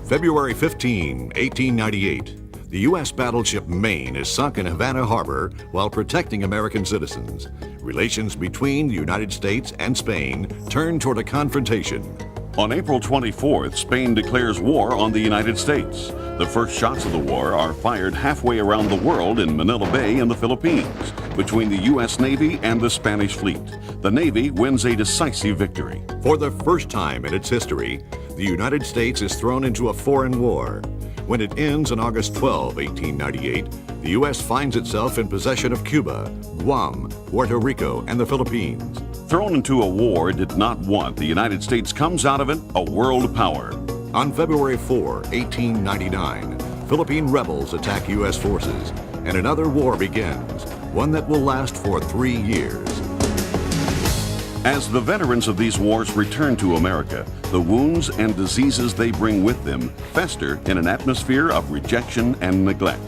February 15, 1898. The U.S. battleship Maine is sunk in Havana Harbor while protecting American citizens. Relations between the United States and Spain turn toward a confrontation. On April 24th, Spain declares war on the United States. The first shots of the war are fired halfway around the world in Manila Bay in the Philippines, between the U.S. Navy and the Spanish fleet. The Navy wins a decisive victory. For the first time in its history, the United States is thrown into a foreign war. When it ends on August 12, 1898, the U.S. finds itself in possession of Cuba, Guam, Puerto Rico, and the Philippines. Thrown into a war it did not want, the United States comes out of it a world power. On February 4, 1899, Philippine rebels attack U.S. forces, and another war begins, one that will last for 3 years. As the veterans of these wars return to America, the wounds and diseases they bring with them fester in an atmosphere of rejection and neglect.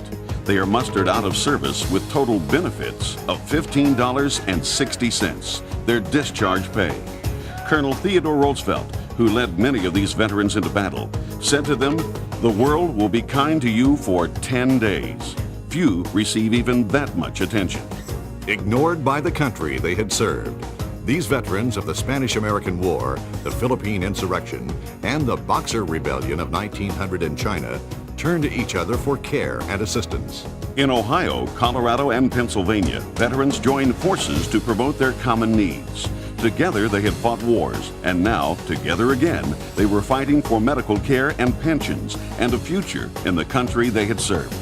They are mustered out of service with total benefits of $15.60, their discharge pay. Colonel Theodore Roosevelt, who led many of these veterans into battle, said to them, "The world will be kind to you for 10 days. Few receive even that much attention." Ignored by the country they had served, these veterans of the Spanish-American War, the Philippine Insurrection, and the Boxer Rebellion of 1900 in China turned to each other for care and assistance. In Ohio, Colorado, and Pennsylvania, veterans joined forces to promote their common needs. Together they had fought wars, and now, together again, they were fighting for medical care and pensions and a future in the country they had served.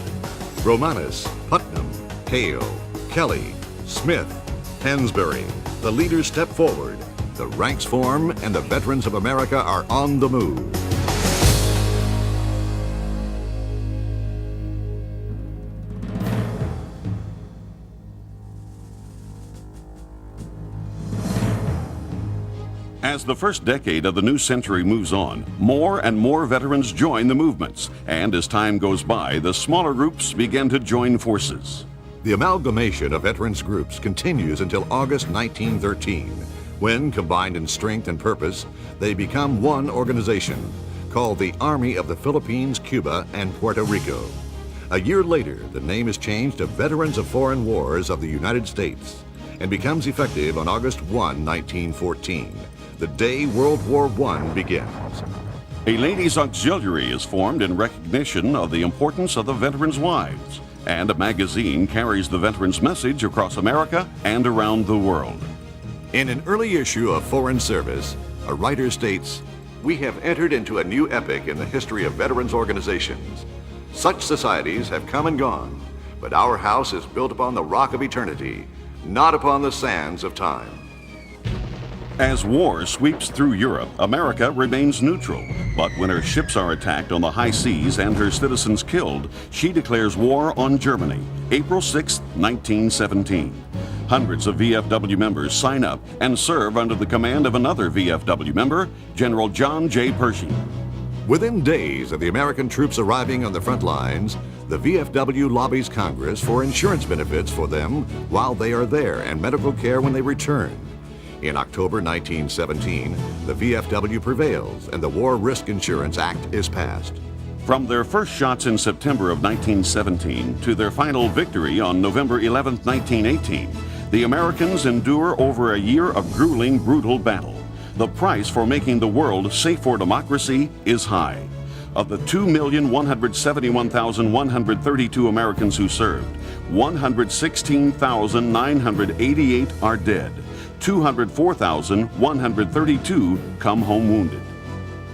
Romanus, Putnam, Hale, Kelly, Smith, Hansberry, the leaders step forward, the ranks form, and the veterans of America are on the move. As the first decade of the new century moves on, more and more veterans join the movements, and as time goes by, the smaller groups begin to join forces. The amalgamation of veterans groups continues until August 1913, when, combined in strength and purpose, they become one organization, called the Army of the Philippines, Cuba, and Puerto Rico. A year later, the name is changed to Veterans of Foreign Wars of the United States, and becomes effective on August 1, 1914, the day World War I begins. A ladies' auxiliary is formed in recognition of the importance of the veterans' wives, and a magazine carries the veterans' message across America and around the world. In an early issue of Foreign Service, a writer states, "We have entered into a new epoch in the history of veterans organizations. Such societies have come and gone, but our house is built upon the rock of eternity, not upon the sands of time." As war sweeps through Europe, America remains neutral. But when her ships are attacked on the high seas and her citizens killed, she declares war on Germany, April 6, 1917. Hundreds of VFW members sign up and serve under the command of another VFW member, General John J. Pershing. Within days of the American troops arriving on the front lines, the VFW lobbies Congress for insurance benefits for them while they are there and medical care when they return. In October 1917, the VFW prevails and the War Risk Insurance Act is passed. From their first shots in September of 1917 to their final victory on November 11, 1918, the Americans endure over a year of grueling, brutal battle. The price for making the world safe for democracy is high. Of the 2,171,132 Americans who served, 116,988 are dead. 204,132 come home wounded.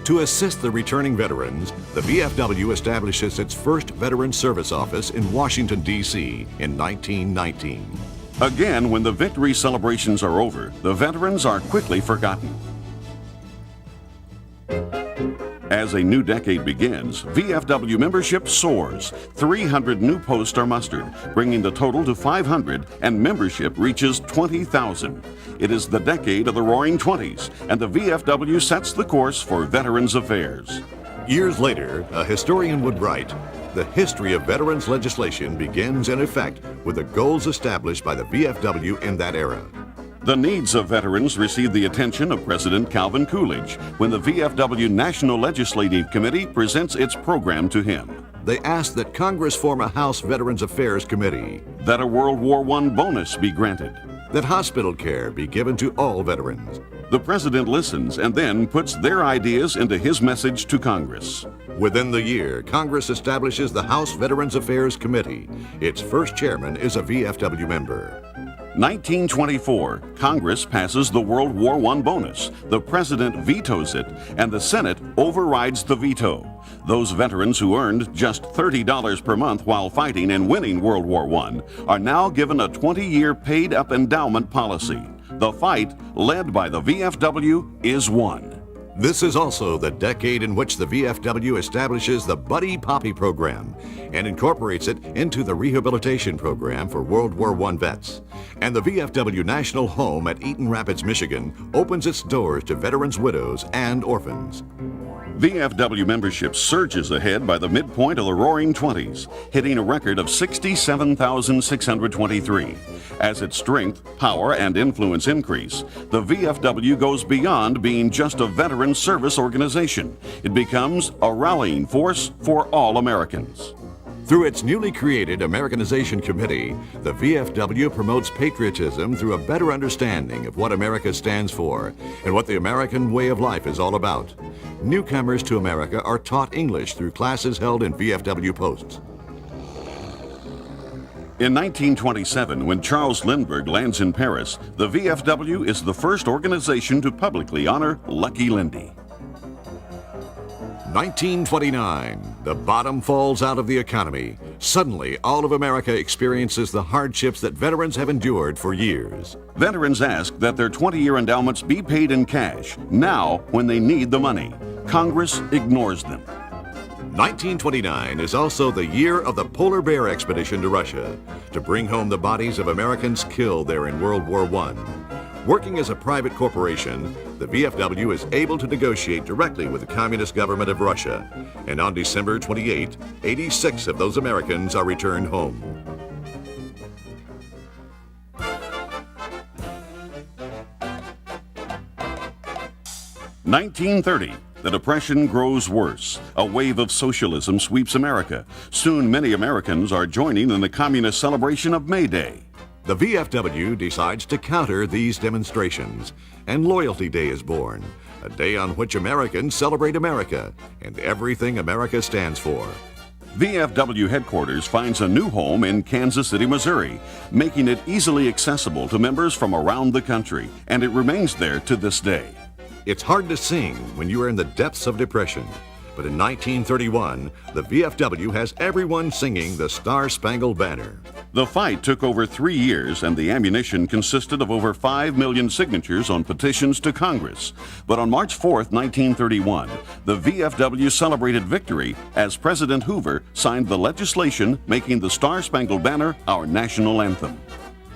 To assist the returning veterans, the VFW establishes its first Veteran Service Office in Washington, D.C. in 1919. Again, when the victory celebrations are over, the veterans are quickly forgotten. As a new decade begins, VFW membership soars. 300 new posts are mustered, bringing the total to 500, and membership reaches 20,000. It is the decade of the Roaring Twenties, and the VFW sets the course for Veterans Affairs. Years later, a historian would write, "The history of veterans legislation begins in effect with the goals established by the VFW in that era." The needs of veterans received the attention of President Calvin Coolidge when the VFW National Legislative Committee presents its program to him. They asked that Congress form a House Veterans Affairs Committee, That a World War I bonus be granted. that hospital care be given to all veterans. The president listens and then puts their ideas into his message to Congress. Within the year, Congress establishes the House Veterans Affairs Committee. Its first chairman is a VFW member. 1924, Congress passes the World War I bonus. The president vetoes it, and the Senate overrides the veto. Those veterans who earned just $30 per month while fighting and winning World War I are now given a 20-year paid-up endowment policy. The fight, led by the VFW, is won. This is also the decade in which the VFW establishes the Buddy Poppy program and incorporates it into the rehabilitation program for World War I vets. And the VFW National Home at Eaton Rapids, Michigan opens its doors to veterans' widows and orphans. VFW membership surges ahead by the midpoint of the Roaring '20s, hitting a record of 67,623. As its strength, power, and influence increase, the VFW goes beyond being just a veteran service organization. It becomes a rallying force for all Americans. Through its newly created Americanization Committee, the VFW promotes patriotism through a better understanding of what America stands for and what the American way of life is all about. Newcomers to America are taught English through classes held in VFW posts. In 1927, when Charles Lindbergh lands in Paris, the VFW is the first organization to publicly honor Lucky Lindy. 1929, the bottom falls out of the economy. Suddenly, all of America experiences the hardships that veterans have endured for years. Veterans ask that their 20-year endowments be paid in cash, now when they need the money. Congress ignores them. 1929 is also the year of the Polar Bear expedition to Russia to bring home the bodies of Americans killed there in World War I. Working as a private corporation, the VFW is able to negotiate directly with the Communist government of Russia, and on December 28, 86 of those Americans are returned home. (1930). The Depression grows worse. A wave of socialism sweeps America. Soon many Americans are joining in the communist celebration of May Day. The VFW decides to counter these demonstrations, and Loyalty Day is born, a day on which Americans celebrate America and everything America stands for. VFW headquarters finds a new home in Kansas City, Missouri, making it easily accessible to members from around the country, and it remains there to this day. It's hard to sing when you are in the depths of depression, but in 1931, the VFW has everyone singing the Star-Spangled Banner. The fight took over 3 years, and the ammunition consisted of over 5 million signatures on petitions to Congress. But on March 4, 1931, the VFW celebrated victory as President Hoover signed the legislation making the Star-Spangled Banner our national anthem.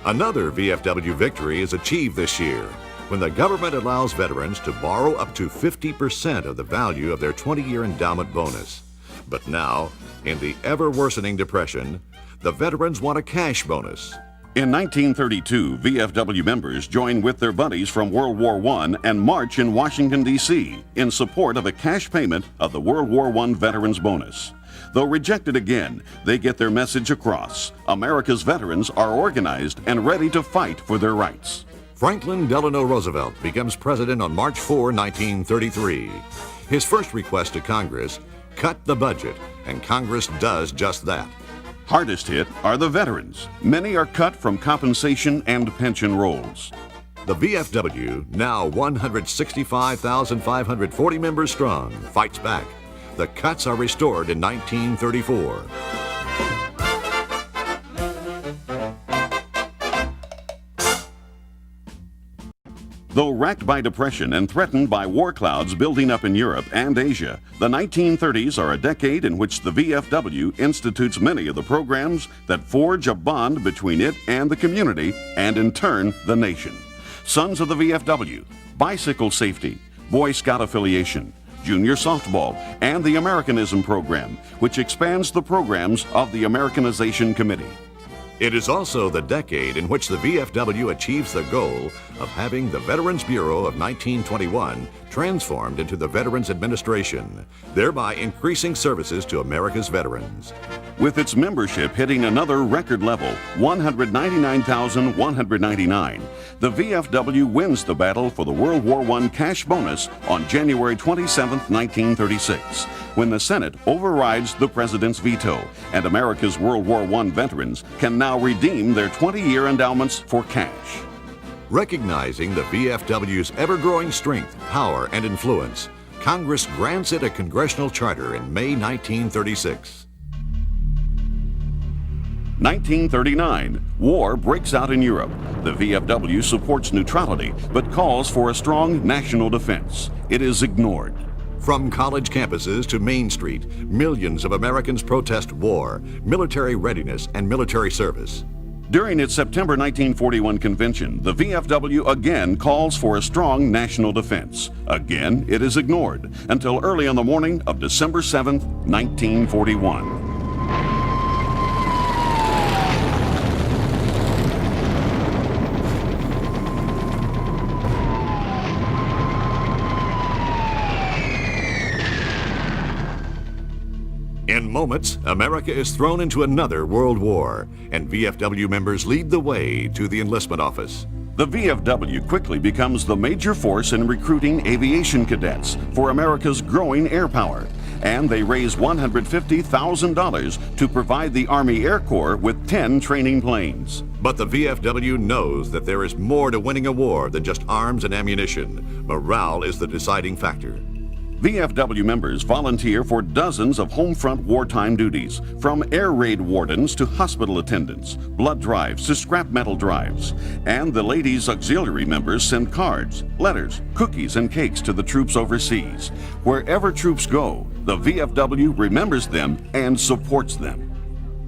Another VFW victory is achieved this year, when the government allows veterans to borrow up to 50% of the value of their 20-year endowment bonus. But now, in the ever-worsening depression, the veterans want a cash bonus. In 1932, VFW members join with their buddies from World War I and march in Washington, D.C. in support of a cash payment of the World War I Veterans Bonus. Though rejected again, they get their message across. America's veterans are organized and ready to fight for their rights. Franklin Delano Roosevelt becomes president on March 4, 1933. His first request to Congress, cut the budget, and Congress does just that. Hardest hit are the veterans. Many are cut from compensation and pension rolls. The VFW, now 165,540 members strong, fights back. The cuts are restored in 1934. Though racked by depression and threatened by war clouds building up in Europe and Asia, the 1930s are a decade in which the VFW institutes many of the programs that forge a bond between it and the community and, in turn, the nation. Sons of the VFW, bicycle safety, Boy Scout affiliation, junior softball, and the Americanism program, which expands the programs of the Americanization Committee. It is also the decade in which the VFW achieves the goal of having the Veterans Bureau of 1921 transformed into the Veterans Administration, thereby increasing services to America's veterans. With its membership hitting another record level, 199,199, the VFW wins the battle for the World War I cash bonus on January 27, 1936, when the Senate overrides the President's veto and America's World War I veterans can now redeem their 20-year endowments for cash. Recognizing the VFW's ever-growing strength, power, and influence, Congress grants it a congressional charter in May 1936. 1939, war breaks out in Europe. The VFW supports neutrality, but calls for a strong national defense. It is ignored. From college campuses to Main Street, millions of Americans protest war, military readiness, and military service. During its September 1941 convention, the VFW again calls for a strong national defense. Again, it is ignored until early on the morning of December 7, 1941. In moments, America is thrown into another world war, and VFW members lead the way to the enlistment office. The VFW quickly becomes the major force in recruiting aviation cadets for America's growing air power, and they raise $150,000 to provide the Army Air Corps with 10 training planes. But the VFW knows that there is more to winning a war than just arms and ammunition. Morale is the deciding factor. VFW members volunteer for dozens of home front wartime duties, from air raid wardens to hospital attendants, blood drives to scrap metal drives. And the ladies' auxiliary members send cards, letters, cookies, and cakes to the troops overseas. Wherever troops go, the VFW remembers them and supports them.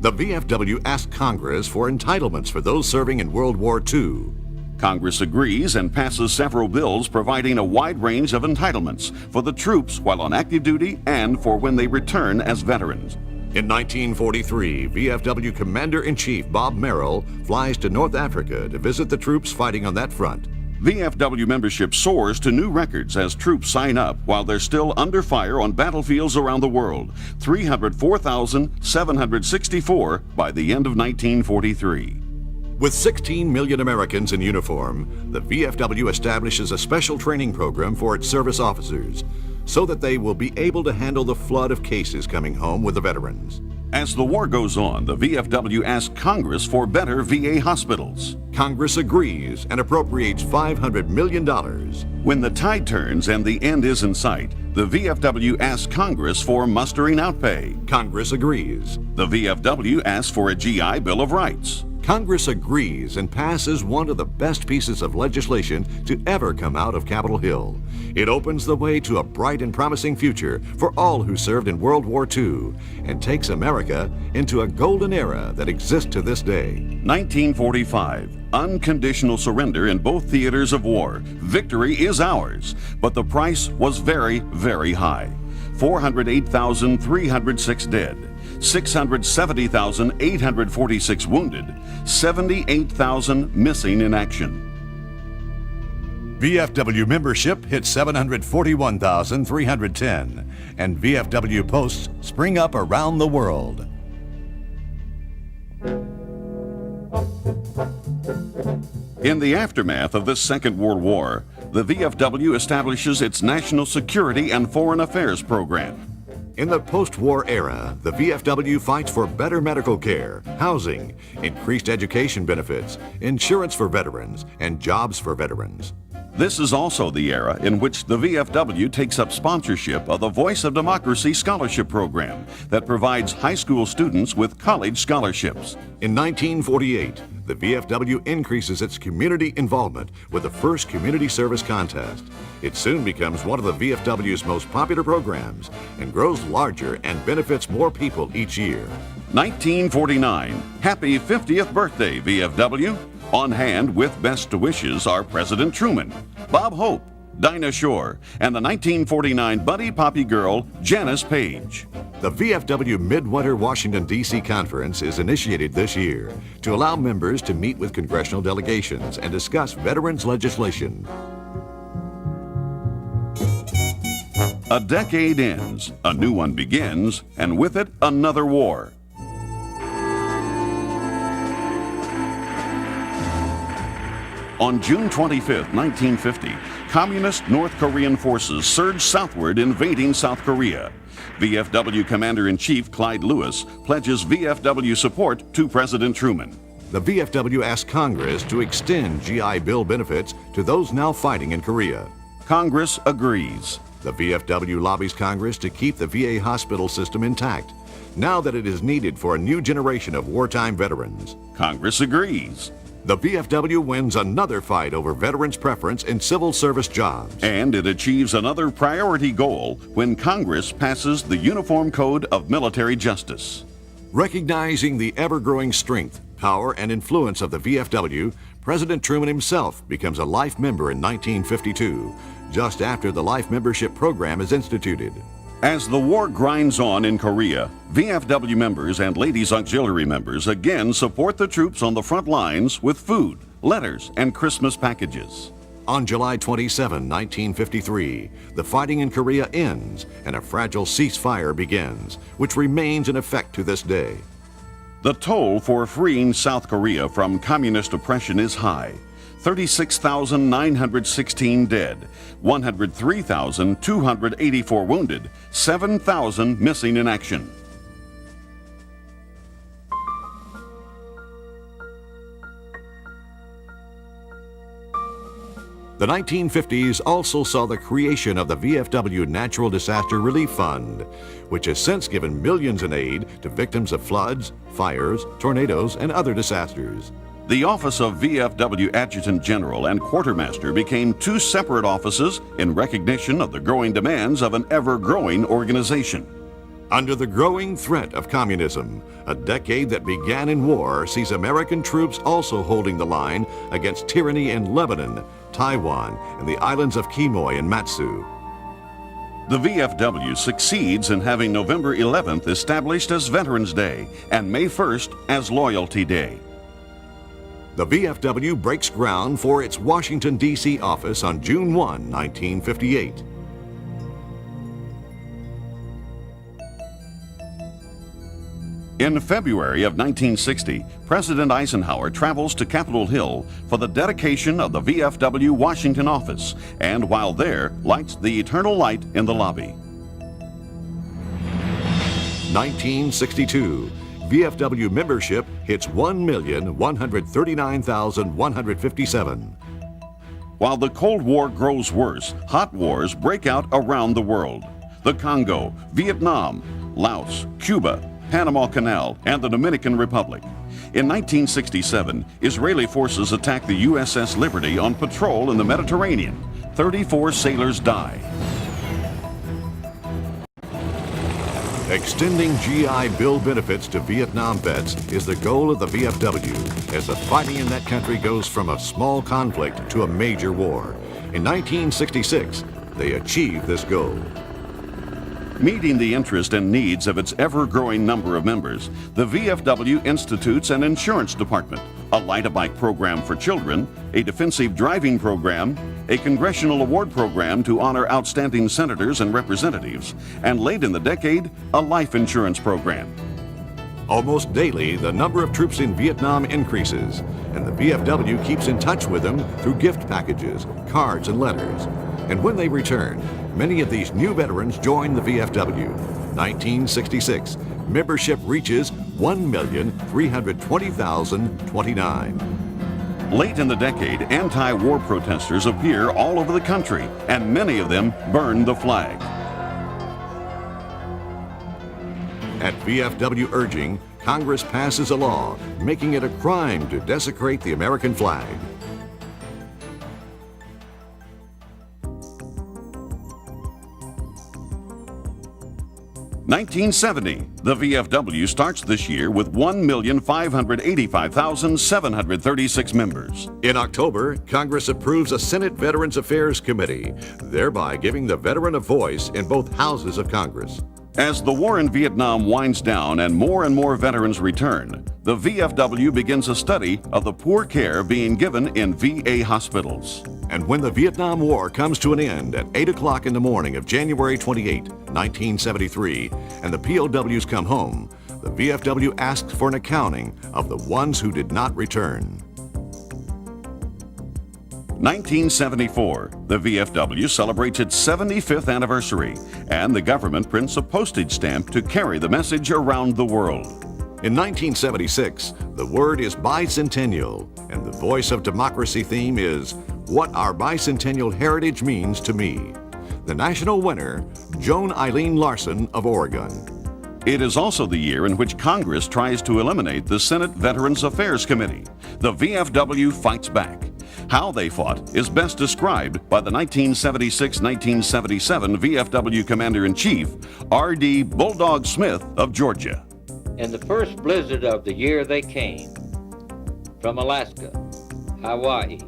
The VFW asked Congress for entitlements for those serving in World War II. Congress agrees and passes several bills providing a wide range of entitlements for the troops while on active duty and for when they return as veterans. In 1943, VFW Commander-in-Chief Bob Merrill flies to North Africa to visit the troops fighting on that front. VFW membership soars to new records as troops sign up while they're still under fire on battlefields around the world, 304,764 by the end of 1943. With 16 million Americans in uniform, the VFW establishes a special training program for its service officers so that they will be able to handle the flood of cases coming home with the veterans. As the war goes on, the VFW asks Congress for better VA hospitals. Congress agrees and appropriates $500 million. When the tide turns and the end is in sight, the VFW asks Congress for mustering out pay. Congress agrees. The VFW asks for a GI Bill of Rights. Congress agrees and passes one of the best pieces of legislation to ever come out of Capitol Hill. It opens the way to a bright and promising future for all who served in World War II and takes America into a golden era that exists to this day. 1945. Unconditional surrender in both theaters of war. Victory is ours, but the price was very, very high. 408,306 dead. 670,846 wounded, 78,000 missing in action. VFW membership hit 741,310, and VFW posts spring up around the world. In the aftermath of the Second World War, the VFW establishes its National Security and Foreign Affairs program. In the post-war era, the VFW fights for better medical care, housing, increased education benefits, insurance for veterans, and jobs for veterans. This is also the era in which the VFW takes up sponsorship of the Voice of Democracy Scholarship Program that provides high school students with college scholarships. In 1948, the VFW increases its community involvement with the first community service contest. It soon becomes one of the VFW's most popular programs and grows larger and benefits more people each year. 1949. Happy 50th birthday, VFW. On hand with best wishes are President Truman, Bob Hope, Dinah Shore, and the 1949 Buddy Poppy girl, Janice Page. The VFW Midwinter Washington, D.C. Conference is initiated this year to allow members to meet with congressional delegations and discuss veterans legislation. A decade ends, a new one begins, and with it, another war. On June 25, 1950, Communist North Korean forces surged southward, invading South Korea. VFW Commander-in-Chief Clyde Lewis pledges VFW support to President Truman. The VFW asked Congress to extend GI Bill benefits to those now fighting in Korea. Congress agrees. The VFW lobbies Congress to keep the VA hospital system intact, now that it is needed for a new generation of wartime veterans. Congress agrees. The VFW wins another fight over veterans' preference in civil service jobs. And it achieves another priority goal when Congress passes the Uniform Code of Military Justice. Recognizing the ever-growing strength, power, and influence of the VFW, President Truman himself becomes a life member in 1952, just after the life membership program is instituted. As the war grinds on in Korea, VFW members and Ladies Auxiliary members again support the troops on the front lines with food, letters, and Christmas packages. On July 27, 1953, the fighting in Korea ends and a fragile ceasefire begins, which remains in effect to this day. The toll for freeing South Korea from communist oppression is high. 36,916 dead, 103,284 wounded, 7,000 missing in action. The 1950s also saw the creation of the VFW Natural Disaster Relief Fund, which has since given millions in aid to victims of floods, fires, tornadoes, and other disasters. The office of VFW Adjutant General and Quartermaster became two separate offices in recognition of the growing demands of an ever-growing organization. Under the growing threat of communism, a decade that began in war sees American troops also holding the line against tyranny in Lebanon, Taiwan, and the islands of Quemoy and Matsu. The VFW succeeds in having November 11th established as Veterans Day and May 1st as Loyalty Day. The VFW breaks ground for its Washington, D.C. office on June 1, 1958. In February of 1960, President Eisenhower travels to Capitol Hill for the dedication of the VFW Washington office, and while there, lights the eternal light in the lobby. 1962. VFW membership hits 1,139,157. While the Cold War grows worse, hot wars break out around the world. The Congo, Vietnam, Laos, Cuba, Panama Canal, and the Dominican Republic. In 1967, Israeli forces attack the USS Liberty on patrol in the Mediterranean. 34 sailors die. Extending GI Bill benefits to Vietnam vets is the goal of the VFW, as the fighting in that country goes from a small conflict to a major war. In 1966, they achieved this goal. Meeting the interest and needs of its ever-growing number of members, the VFW institutes an insurance department, a Light-a-Bike program for children, a defensive driving program, a congressional award program to honor outstanding senators and representatives, and late in the decade, a life insurance program. Almost daily, the number of troops in Vietnam increases, and the VFW keeps in touch with them through gift packages, cards, and letters. And when they return, many of these new veterans join the VFW. 1966, membership reaches 1,320,029. Late in the decade, anti-war protesters appear all over the country, and many of them burn the flag. At VFW urging, Congress passes a law making it a crime to desecrate the American flag. 1970, the VFW starts this year with 1,585,736 members. In October, Congress approves a Senate Veterans Affairs Committee, thereby giving the veteran a voice in both houses of Congress. As the war in Vietnam winds down and more veterans return, the VFW begins a study of the poor care being given in VA hospitals. And when the Vietnam War comes to an end at 8 o'clock in the morning of January 28, 1973, and the POWs come home, the VFW asks for an accounting of the ones who did not return. 1974, the VFW celebrates its 75th anniversary, and the government prints a postage stamp to carry the message around the world. In 1976, the word is bicentennial, and the Voice of Democracy theme is What Our Bicentennial Heritage Means to Me. The national winner, Joan Eileen Larson of Oregon. It is also the year in which Congress tries to eliminate the Senate Veterans Affairs Committee. The VFW fights back. How they fought is best described by the 1976-1977 VFW Commander-in-Chief, R.D. Bulldog Smith of Georgia. In the first blizzard of the year they came, from Alaska, Hawaii,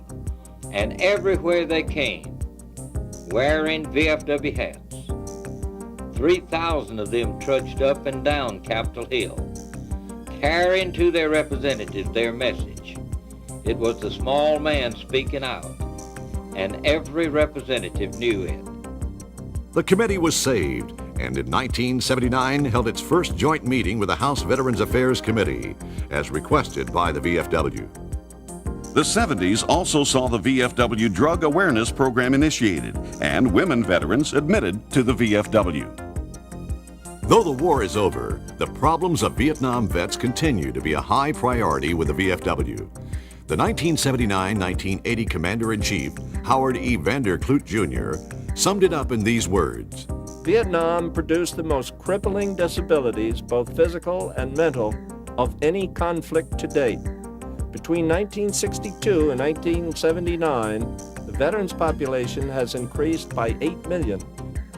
and everywhere they came, wearing VFW hats. 3,000 of them trudged up and down Capitol Hill, carrying to their representatives their message. It was the small man speaking out, and every representative knew it. The committee was saved, and in 1979 held its first joint meeting with the House Veterans Affairs Committee, as requested by the VFW. The 70s also saw the VFW Drug Awareness Program initiated and women veterans admitted to the VFW. Though the war is over, the problems of Vietnam vets continue to be a high priority with the VFW. The 1979-1980 Commander-in-Chief, Howard E. Vander Kloot Jr., summed it up in these words. Vietnam produced the most crippling disabilities, both physical and mental, of any conflict to date. Between 1962 and 1979, the veterans population has increased by 8 million,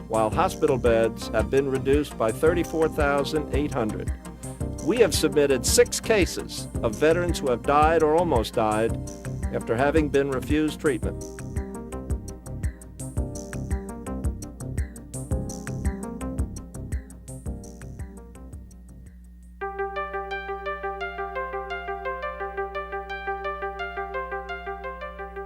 while hospital beds have been reduced by 34,800. We have submitted 6 cases of veterans who have died or almost died after having been refused treatment.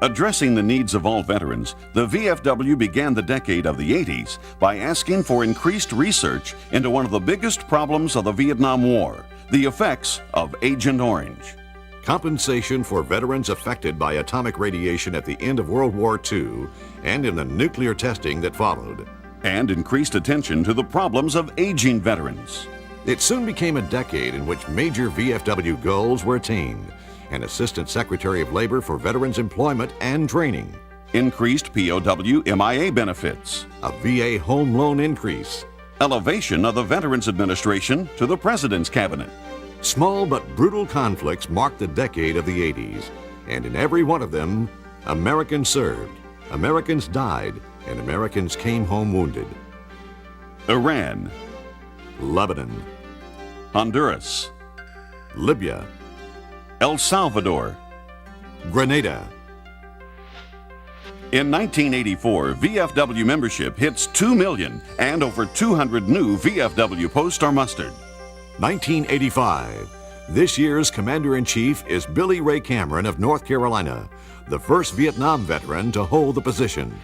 Addressing the needs of all veterans, the VFW began the decade of the 80s by asking for increased research into one of the biggest problems of the Vietnam War, the effects of Agent Orange. Compensation for veterans affected by atomic radiation at the end of World War II and in the nuclear testing that followed. And increased attention to the problems of aging veterans. It soon became a decade in which major VFW goals were attained. An Assistant Secretary of Labor for Veterans Employment and Training. Increased POW MIA benefits. A VA home loan increase. Elevation of the Veterans Administration to the President's Cabinet. Small but brutal conflicts marked the decade of the 80s. And in every one of them, Americans served, Americans died, and Americans came home wounded. Iran. Lebanon. Honduras. Libya. El Salvador. Grenada. In 1984, VFW membership hits 2 million and over 200 new VFW posts are mustered. 1985. This year's Commander-in-Chief is Billy Ray Cameron of North Carolina, the first Vietnam veteran to hold the position.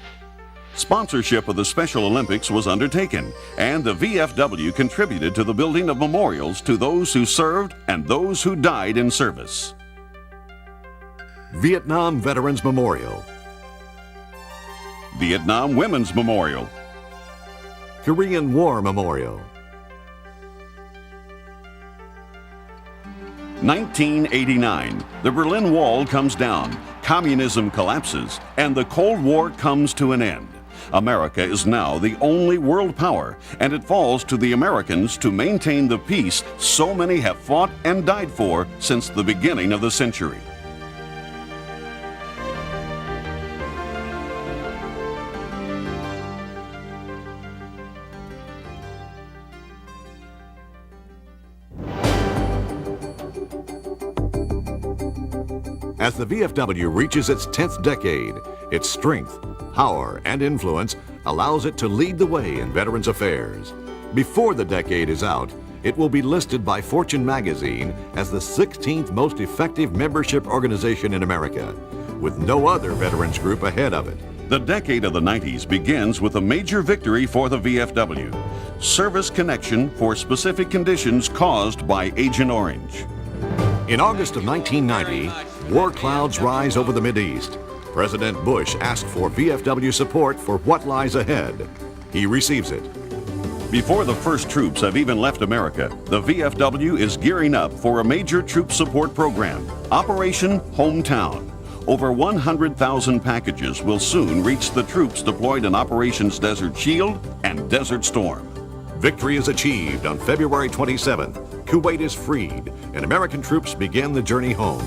Sponsorship of the Special Olympics was undertaken, and the VFW contributed to the building of memorials to those who served and those who died in service. Vietnam Veterans Memorial. Vietnam Women's Memorial. Korean War Memorial. 1989, the Berlin Wall comes down, communism collapses, and the Cold War comes to an end. America is now the only world power, and it falls to the Americans to maintain the peace so many have fought and died for since the beginning of the century. As the VFW reaches its 10th decade, its strength, power, and influence allows it to lead the way in veterans affairs. Before the decade is out, it will be listed by Fortune magazine as the 16th most effective membership organization in America, with no other veterans group ahead of it. The decade of the 90s begins with a major victory for the VFW: service connection for specific conditions caused by Agent Orange. In August of 1990, war clouds rise over the Mideast. President Bush asked for VFW support for what lies ahead. He receives it. Before the first troops have even left America, the VFW is gearing up for a major troop support program, Operation Hometown. Over 100,000 packages will soon reach the troops deployed in Operations Desert Shield and Desert Storm. Victory is achieved on February 27th. Kuwait is freed, and American troops begin the journey home.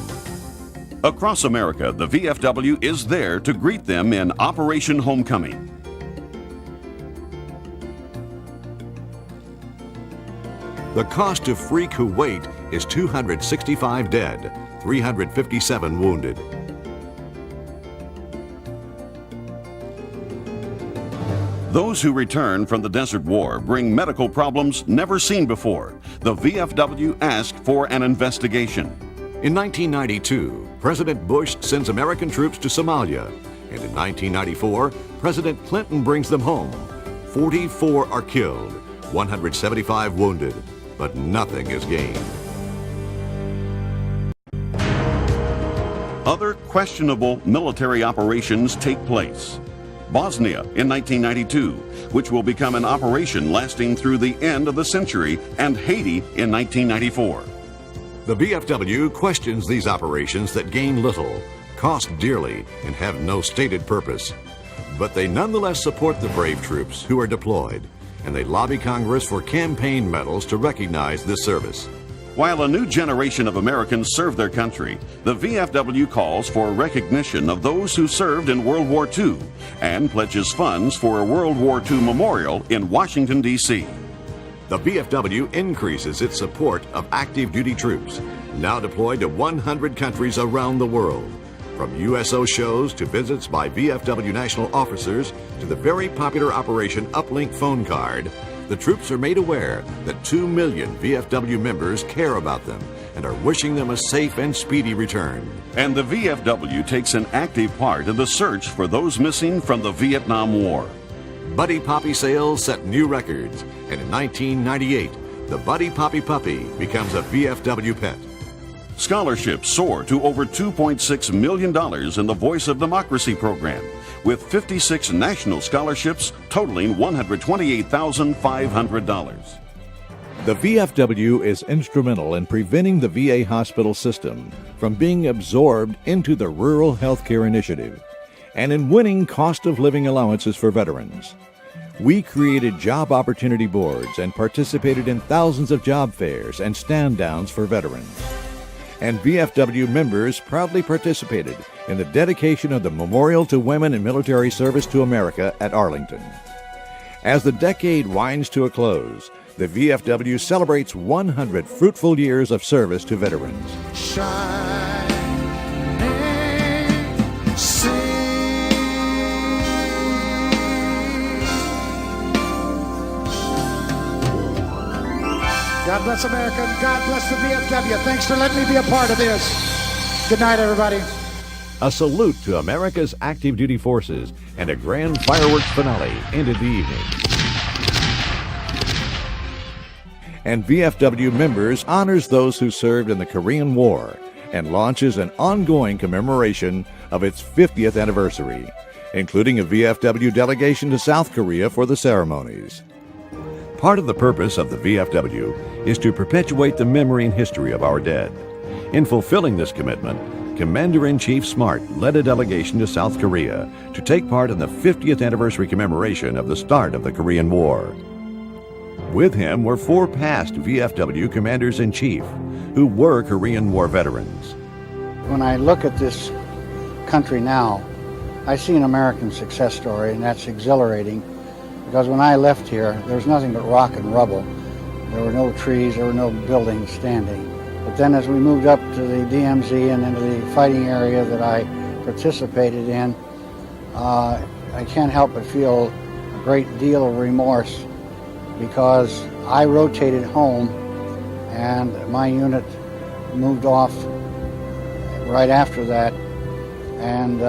Across America, the VFW is there to greet them in Operation Homecoming. The cost to free Kuwait is 265 dead, 357 wounded. Those who return from the Desert War bring medical problems never seen before. The VFW asked for an investigation. In 1992, President Bush sends American troops to Somalia, and in 1994, President Clinton brings them home. 44 are killed, 175 wounded, but nothing is gained. Other questionable military operations take place. Bosnia in 1992, which will become an operation lasting through the end of the century, and Haiti in 1994. The VFW questions these operations that gain little, cost dearly, and have no stated purpose. But they nonetheless support the brave troops who are deployed, and they lobby Congress for campaign medals to recognize this service. While a new generation of Americans serve their country, the VFW calls for recognition of those who served in World War II and pledges funds for a World War II memorial in Washington, D.C. The VFW increases its support of active duty troops, now deployed to 100 countries around the world. From USO shows to visits by VFW national officers to the very popular Operation Uplink phone card, the troops are made aware that 2 million VFW members care about them and are wishing them a safe and speedy return. And the VFW takes an active part in the search for those missing from the Vietnam War. Buddy Poppy sales set new records, and in 1998, the Buddy Poppy Puppy becomes a VFW pet. Scholarships soar to over $2.6 million in the Voice of Democracy program, with 56 national scholarships totaling $128,500. The VFW is instrumental in preventing the VA hospital system from being absorbed into the Rural Healthcare Initiative and in winning cost of living allowances for veterans. We created job opportunity boards and participated in thousands of job fairs and stand-downs for veterans. And VFW members proudly participated in the dedication of the Memorial to Women in Military Service to America at Arlington. As the decade winds to a close, the VFW celebrates 100 fruitful years of service to veterans. God bless America. God bless the VFW. Thanks for letting me be a part of this. Good night, everybody. A salute to America's active duty forces and a grand fireworks finale ended the evening. And VFW members honors those who served in the Korean War and launches an ongoing commemoration of its 50th anniversary, including a VFW delegation to South Korea for the ceremonies. Part of the purpose of the VFW is to perpetuate the memory and history of our dead. In fulfilling this commitment, Commander-in-Chief Smart led a delegation to South Korea to take part in the 50th anniversary commemoration of the start of the Korean War. With him were 4 past VFW Commanders-in-Chief who were Korean War veterans. When I look at this country now, I see an American success story, and that's exhilarating. Because when I left here, there was nothing but rock and rubble. There were no trees, there were no buildings standing. But then as we moved up to the DMZ and into the fighting area that I participated in, I can't help but feel a great deal of remorse because I rotated home and my unit moved off right after that. And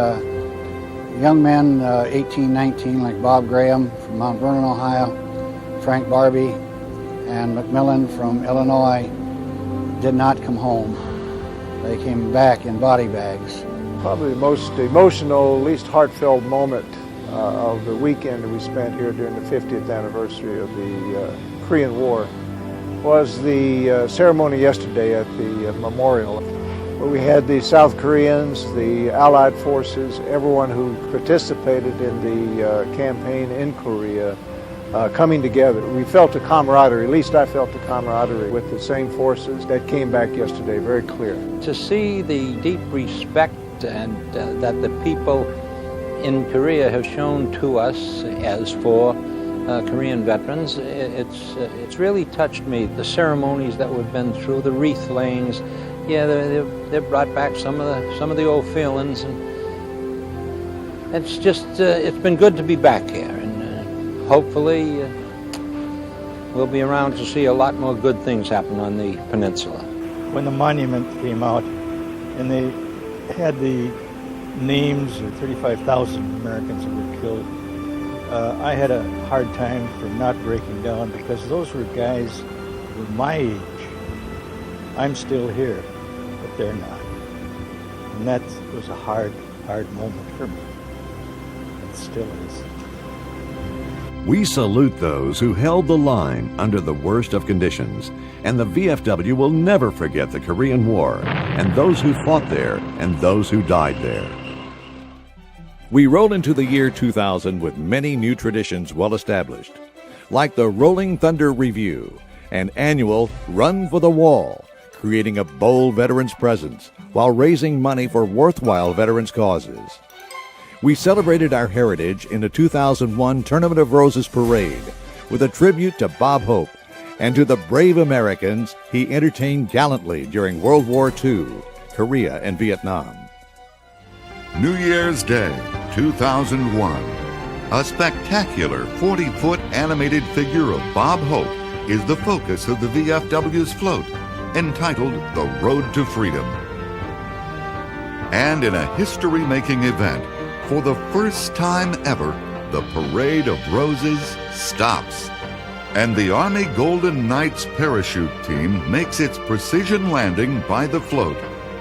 young men, 18, 19, like Bob Graham from Mount Vernon, Ohio, Frank Barbie, and McMillan from Illinois did not come home. They came back in body bags. Probably the most emotional, least heartfelt moment of the weekend that we spent here during the 50th anniversary of the Korean War was the ceremony yesterday at the memorial, where we had the South Koreans, the Allied forces, everyone who participated in the campaign in Korea coming together. We felt a camaraderie, at least I felt a camaraderie with the same forces that came back yesterday, very clear. To see the deep respect and that the people in Korea have shown to us as for Korean veterans, it's really touched me. The ceremonies that we've been through, the wreath layings, yeah, they've brought back some of the old feelings, and it's just it's been good to be back here, and hopefully we'll be around to see a lot more good things happen on the peninsula. When the monument came out and they had the names of 35,000 Americans that were killed, I had a hard time for not breaking down because those were guys who were my age. I'm still here, but they're not. And that was a hard moment for me. It still is. We salute those who held the line under the worst of conditions, and the VFW will never forget the Korean War and those who fought there and those who died there. We roll into the year 2000 with many new traditions well established, like the Rolling Thunder Review, an annual Run for the Wall, creating a bold veterans presence while raising money for worthwhile veterans causes. We celebrated our heritage in the 2001 Tournament of Roses Parade with a tribute to Bob Hope and to the brave Americans he entertained gallantly during World War II, Korea, and Vietnam. New Year's Day, 2001. A spectacular 40-foot animated figure of Bob Hope is the focus of the VFW's float, entitled The Road to Freedom. And in a history-making event, for the first time ever, the Parade of Roses stops. And the Army Golden Knights parachute team makes its precision landing by the float,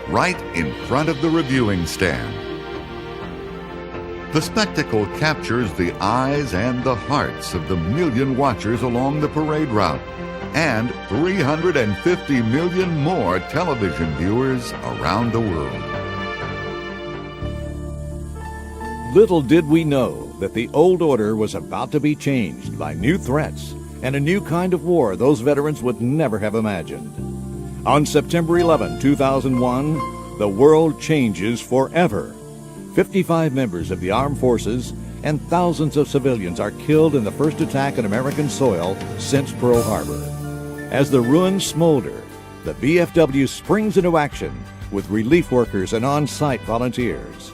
right in front of the reviewing stand. The spectacle captures the eyes and the hearts of the million watchers along the parade route, and 350 million more television viewers around the world. Little did we know that the old order was about to be changed by new threats and a new kind of war those veterans would never have imagined. On September 11, 2001, the world changes forever. 55 members of the armed forces and thousands of civilians are killed in the first attack on American soil since Pearl Harbor. As the ruins smolder, the VFW springs into action with relief workers and on-site volunteers,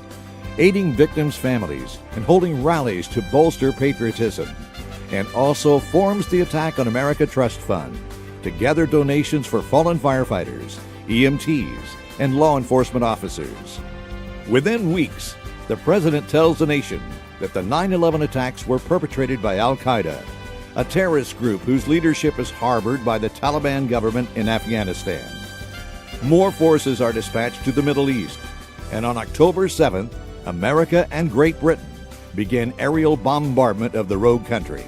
aiding victims' families and holding rallies to bolster patriotism, and also forms the Attack on America Trust Fund to gather donations for fallen firefighters, EMTs, and law enforcement officers. Within weeks, the president tells the nation that the 9/11 attacks were perpetrated by Al-Qaeda, a terrorist group whose leadership is harbored by the Taliban government in Afghanistan. More forces are dispatched to the Middle East, and on October 7th, America and Great Britain began aerial bombardment of the rogue country.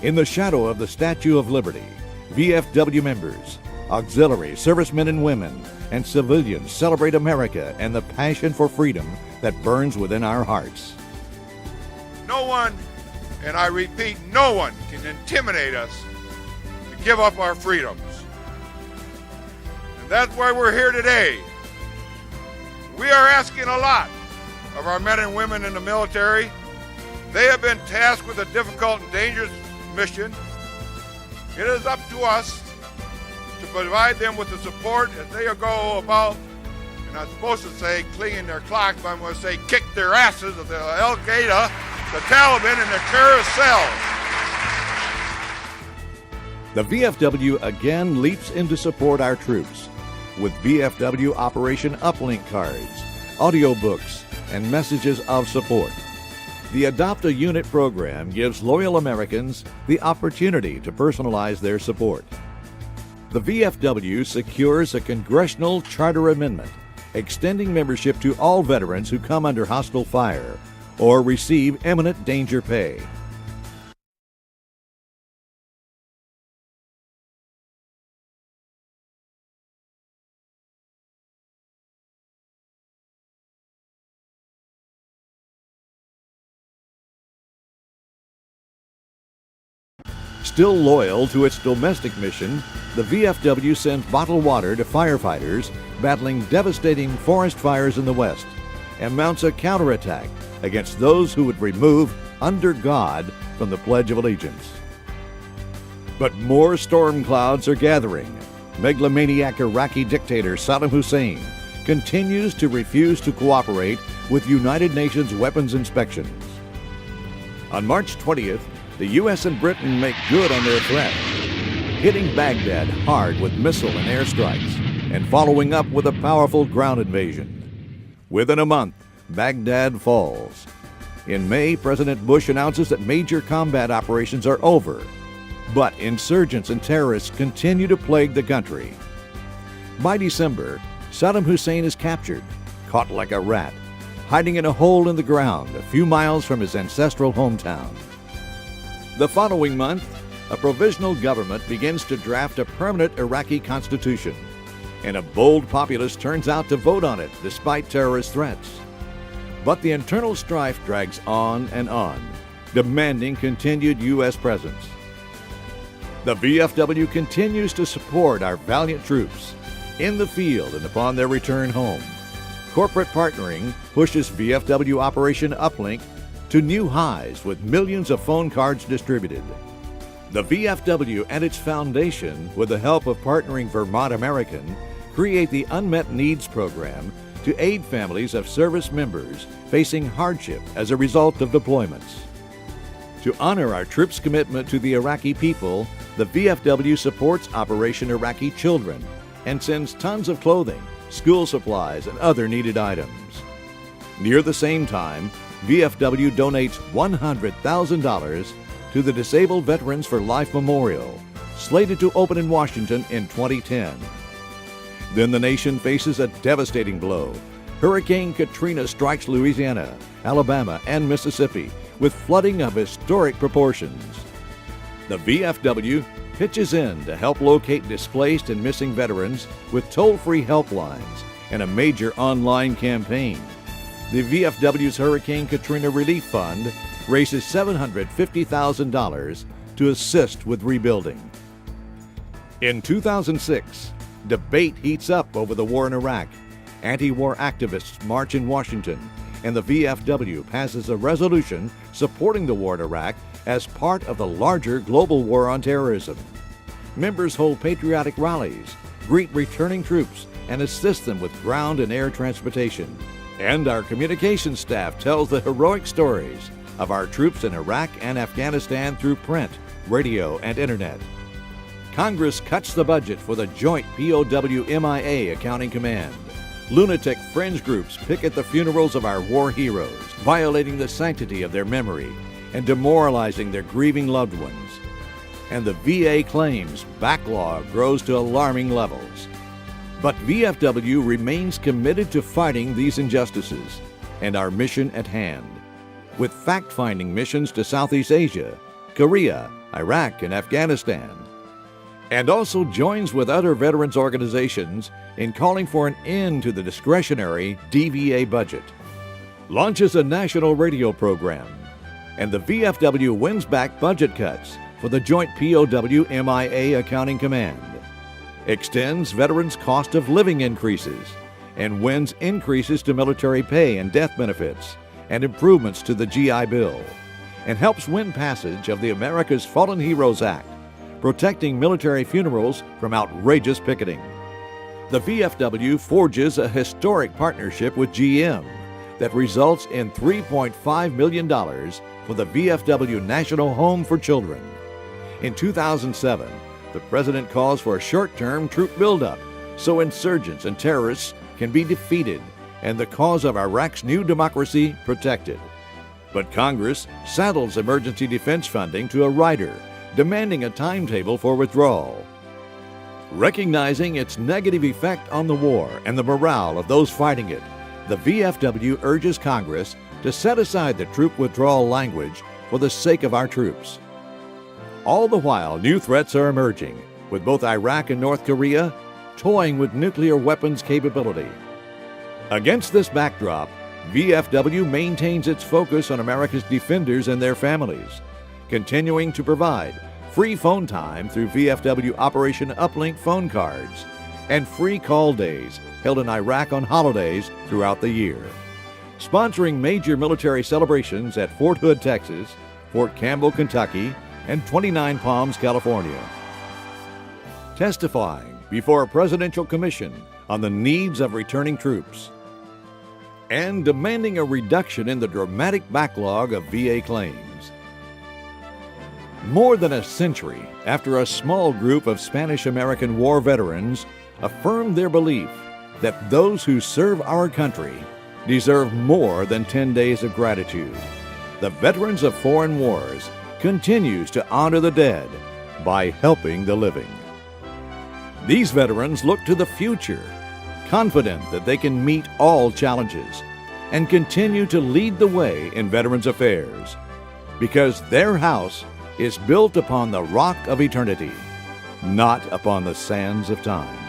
In the shadow of the Statue of Liberty, VFW members, auxiliary servicemen and women, and civilians celebrate America and the passion for freedom that burns within our hearts. No one, and I repeat, no one can intimidate us to give up our freedoms. And that's why we're here today. We are asking a lot of our men and women in the military. They have been tasked with a difficult and dangerous mission. It is up to us to provide them with the support as they go about, and I'm supposed to say cleaning their clocks, but I'm going to say kick their asses of the Al-Qaeda, the Taliban, and the terrorist cells. The VFW again leaps in to support our troops with VFW Operation Uplink cards, audiobooks, and messages of support. The Adopt a Unit program gives loyal Americans the opportunity to personalize their support. The VFW secures a congressional charter amendment extending membership to all veterans who come under hostile fire or receive imminent danger pay. Still loyal to its domestic mission, the VFW sends bottled water to firefighters battling devastating forest fires in the West and mounts a counterattack against those who would remove "under God" from the Pledge of Allegiance. But more storm clouds are gathering. Megalomaniac Iraqi dictator Saddam Hussein continues to refuse to cooperate with United Nations weapons inspections. On March 20th, the U.S. and Britain make good on their threat, hitting Baghdad hard with missile and airstrikes and following up with a powerful ground invasion. Within a month, Baghdad falls. In May, President Bush announces that major combat operations are over, but insurgents and terrorists continue to plague the country. By December, Saddam Hussein is captured, caught like a rat, hiding in a hole in the ground a few miles from his ancestral hometown. The following month, a provisional government begins to draft a permanent Iraqi constitution, and a bold populace turns out to vote on it despite terrorist threats. But the internal strife drags on and on, demanding continued U.S. presence. The VFW continues to support our valiant troops in the field and upon their return home. Corporate partnering pushes VFW Operation Uplink to new highs with millions of phone cards distributed. The VFW and its foundation, with the help of partnering Vermont American, create the Unmet Needs Program to aid families of service members facing hardship as a result of deployments. To honor our troops' commitment to the Iraqi people, the VFW supports Operation Iraqi Children and sends tons of clothing, school supplies, and other needed items. Near the same time, VFW donates $100,000 to the Disabled Veterans for Life Memorial, slated to open in Washington in 2010. Then the nation faces a devastating blow. Hurricane Katrina strikes Louisiana, Alabama, and Mississippi with flooding of historic proportions. The VFW pitches in to help locate displaced and missing veterans with toll-free helplines and a major online campaign. The VFW's Hurricane Katrina Relief Fund raises $750,000 to assist with rebuilding. In 2006, debate heats up over the war in Iraq. Anti-war activists march in Washington, and the VFW passes a resolution supporting the war in Iraq as part of the larger global war on terrorism. Members hold patriotic rallies, greet returning troops, and assist them with ground and air transportation. And our communications staff tells the heroic stories of our troops in Iraq and Afghanistan through print, radio, and internet. Congress cuts the budget for the joint POW-MIA accounting command. Lunatic fringe groups picket the funerals of our war heroes, violating the sanctity of their memory and demoralizing their grieving loved ones. And the VA claims backlog grows to alarming levels. But VFW remains committed to fighting these injustices and our mission at hand, with fact-finding missions to Southeast Asia, Korea, Iraq, and Afghanistan, and also joins with other veterans organizations in calling for an end to the discretionary DVA budget, launches a national radio program, and the VFW wins back budget cuts for the joint POW-MIA accounting command, extends veterans' cost of living increases, and wins increases to military pay and death benefits, and improvements to the GI Bill, and helps win passage of the America's Fallen Heroes Act, protecting military funerals from outrageous picketing. The VFW forges a historic partnership with GM that results in $3.5 million for the VFW National Home for Children. In 2007, the President calls for a short-term troop buildup so insurgents and terrorists can be defeated and the cause of Iraq's new democracy protected. But Congress saddles emergency defense funding to a rider, demanding a timetable for withdrawal. Recognizing its negative effect on the war and the morale of those fighting it, the VFW urges Congress to set aside the troop withdrawal language for the sake of our troops. All the while, new threats are emerging, with both Iraq and North Korea toying with nuclear weapons capability. Against this backdrop, VFW maintains its focus on America's defenders and their families, continuing to provide free phone time through VFW Operation Uplink phone cards and free call days held in Iraq on holidays throughout the year. Sponsoring major military celebrations at Fort Hood, Texas, Fort Campbell, Kentucky, and 29 Palms, California. Testifying before a presidential commission on the needs of returning troops. And demanding a reduction in the dramatic backlog of VA claims. More than a century after a small group of Spanish-American war veterans affirmed their belief that those who serve our country deserve more than 10 days of gratitude, the Veterans of Foreign Wars continues to honor the dead by helping the living. These veterans look to the future, confident that they can meet all challenges and continue to lead the way in veterans affairs, because their house is built upon the rock of eternity, not upon the sands of time.